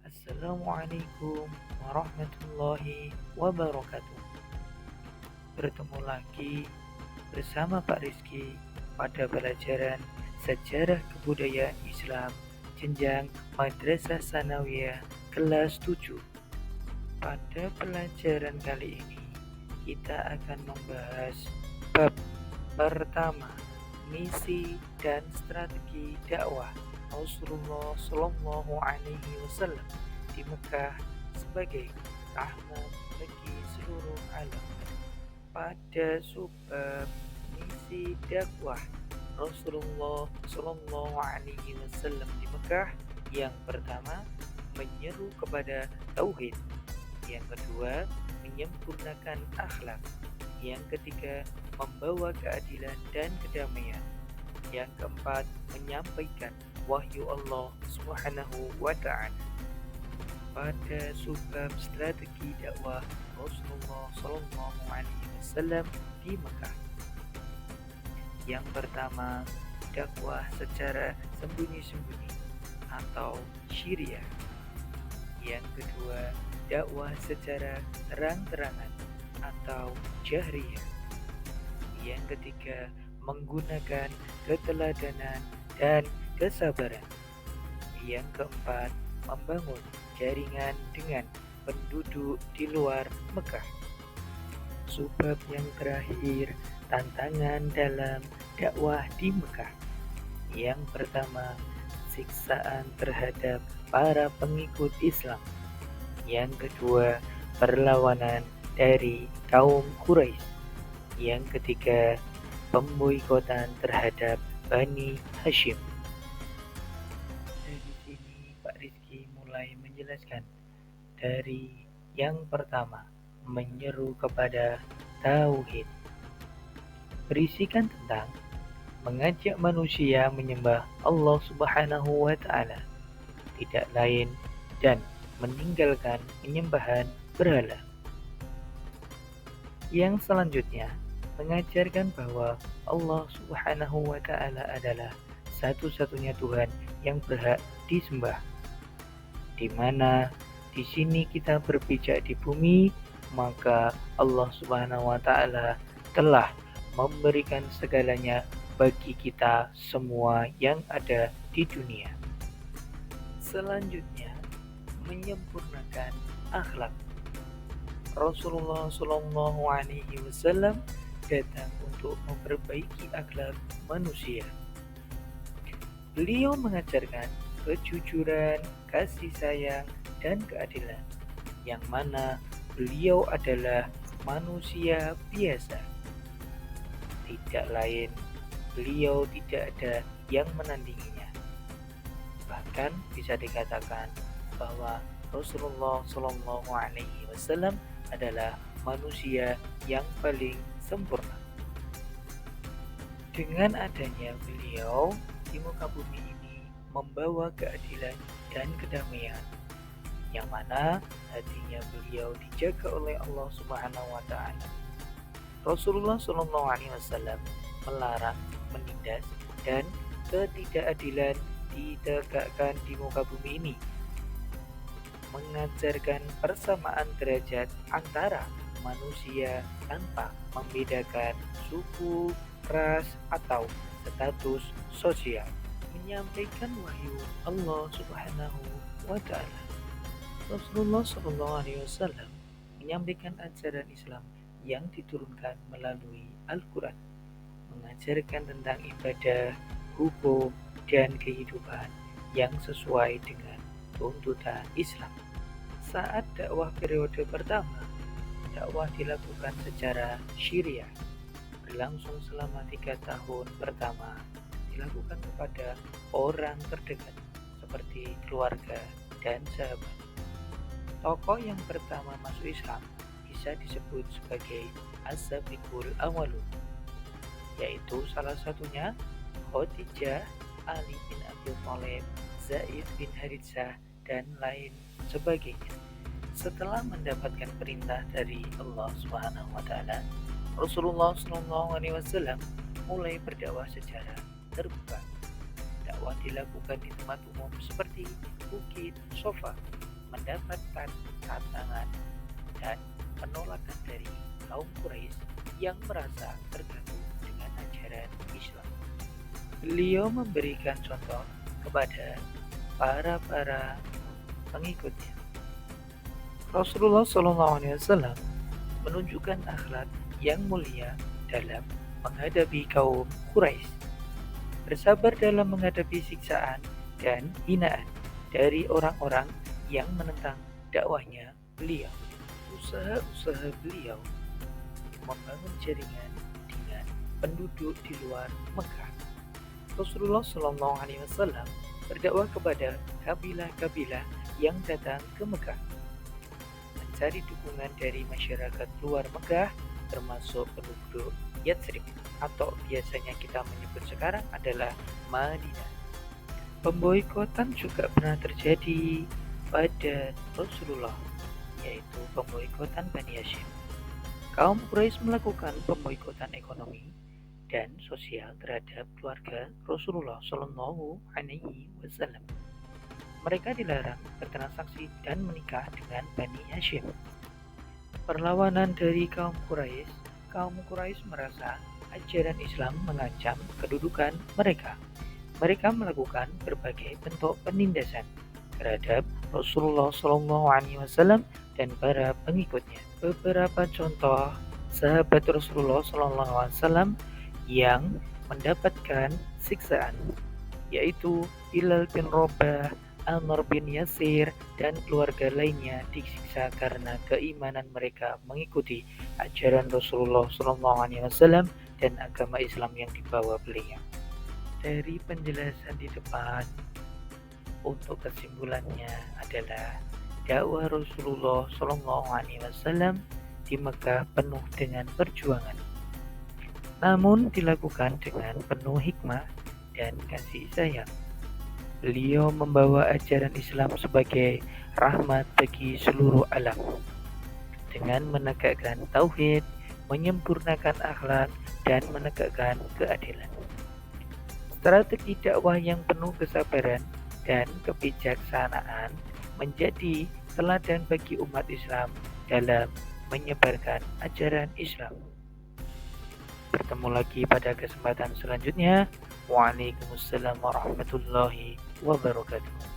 Assalamualaikum warahmatullahi wabarakatuh. Bertemu lagi bersama Pak Rizky pada pelajaran Sejarah Kebudayaan Islam jenjang Madrasah Sanawiyah kelas 7. Pada pelajaran kali ini kita akan membahas bab pertama, misi dan strategi dakwah Rasulullah Shallallahu Alaihi Wasallam di Mekah sebagai rahmat bagi seluruh alam. Pada subbab misi dakwah Rasulullah Shallallahu Alaihi Wasallam di Mekah, yang pertama menyeru kepada tauhid, yang kedua menyempurnakan akhlak, yang ketiga membawa keadilan dan kedamaian, yang keempat menyampaikan wahyu Allah Subhanahu wa Ta'ala. Pada subbab strategi dakwah Rasulullah Sallallahu Alaihi Wasallam di Mekah, yang pertama dakwah secara sembunyi-sembunyi atau syiriah, yang kedua dakwah secara terang-terangan atau jahriyah, yang ketiga menggunakan keteladanan dan kesabaran, yang keempat membangun jaringan dengan penduduk di luar Mekah. Subbab yang terakhir, tantangan dalam dakwah di Mekah. Yang pertama, siksaan terhadap para pengikut Islam. Yang kedua, perlawanan dari kaum Quraisy. Yang ketiga, pemboikotan terhadap Bani Hashim. Dari sini Pak Rizky mulai menjelaskan dari yang pertama, menyeru kepada tauhid. Berisikan tentang mengajak manusia menyembah Allah Subhanahu wa Ta'ala, tidak lain, dan meninggalkan penyembahan berhala. Yang selanjutnya mengajarkan bahwa Allah Subhanahu wa Ta'ala adalah satu-satunya Tuhan yang berhak disembah. Di mana di sini kita berpijak di bumi, maka Allah Subhanahu wa Ta'ala telah memberikan segalanya bagi kita semua yang ada di dunia. Selanjutnya, menyempurnakan akhlak. Rasulullah Shallallahu Alaihi Wasallam datang untuk memperbaiki akhlak manusia. Beliau mengajarkan kejujuran, kasih sayang, dan keadilan, yang mana beliau adalah manusia biasa. Tidak lain, beliau tidak ada yang menandinginya. Bahkan bisa dikatakan bahwa Rasulullah Shallallahu Alaihi Wasallam adalah manusia yang paling sempurna. Dengan adanya beliau di muka bumi ini membawa keadilan dan kedamaian, yang mana hatinya beliau dijaga oleh Allah Subhanahu wa Ta'ala. Rasulullah Shallallahu Alaihi Wasallam melarang, menindas, dan ketidakadilan ditegakkan di muka bumi ini, mengajarkan persamaan derajat antara manusia tanpa membedakan suku, ras, atau status sosial, menyampaikan wahyu Allah Subhanahu wa Ta'ala. Rasulullah Shallallahu Alaihi Wasallam menyampaikan ajaran Islam yang diturunkan melalui Al-Quran, mengajarkan tentang ibadah, hukum, dan kehidupan yang sesuai dengan tuntutan Islam. Saat dakwah periode pertama, dakwah dilakukan secara syiriah, berlangsung selama 3 tahun pertama, dilakukan kepada orang terdekat seperti keluarga dan sahabat. Tokoh yang pertama masuk Islam bisa disebut sebagai As-Sabiqul Awwalun, yaitu salah satunya Khadijah, Ali bin Abi Thalib, Zaid bin Haritsah, dan lain sebagainya. Setelah mendapatkan perintah dari Allah Subhanahu wa Ta'ala, Rasulullah Shallallahu Alaihi Wasallam mulai berdakwah secara terbuka. Dakwah dilakukan di tempat umum seperti bukit, sofa, mendapatkan tantangan dan penolakan dari kaum Quraisy yang merasa terganggu dengan ajaran Islam. Beliau memberikan contoh kepada para pengikutnya. Rasulullah SAW menunjukkan akhlak yang mulia dalam menghadapi kaum Quraisy, bersabar dalam menghadapi siksaan dan hinaan dari orang-orang yang menentang dakwahnya beliau. Usaha-usaha beliau membangun jaringan dengan penduduk di luar Mekah. Rasulullah SAW berdakwah kepada kabilah-kabilah yang datang ke Mekah, mencari dukungan dari masyarakat luar Mekah, termasuk penduduk Yatsrib atau biasanya kita menyebut sekarang adalah Madinah. Pemboikotan juga pernah terjadi pada Rasulullah, yaitu pemboikotan Bani Hashim. Kaum Quraisy melakukan pemboikotan ekonomi dan sosial terhadap keluarga Rasulullah Shallallahu Alaihi Wasallam. Mereka dilarang bertransaksi dan menikah dengan Bani Hashim. Perlawanan dari kaum Quraisy merasa ajaran Islam mengancam kedudukan mereka. Mereka melakukan berbagai bentuk penindasan terhadap Rasulullah SAW dan para pengikutnya. Beberapa contoh sahabat Rasulullah SAW yang mendapatkan siksaan yaitu Bilal bin Rabah, Ammar bin Yasir, dan keluarga lainnya disiksa karena keimanan mereka mengikuti ajaran Rasulullah SAW dan agama Islam yang dibawa beliau. Dari penjelasan di depan, untuk kesimpulannya adalah dakwah Rasulullah SAW di Mekah penuh dengan perjuangan, namun dilakukan dengan penuh hikmah dan kasih sayang. Beliau membawa ajaran Islam sebagai rahmat bagi seluruh alam dengan menegakkan tauhid, menyempurnakan akhlak, dan menegakkan keadilan. Strategi dakwah yang penuh kesabaran dan kebijaksanaan menjadi teladan bagi umat Islam dalam menyebarkan ajaran Islam. Bertemu lagi pada kesempatan selanjutnya. Waalaikumsalam warahmatullahi wabarakatuh.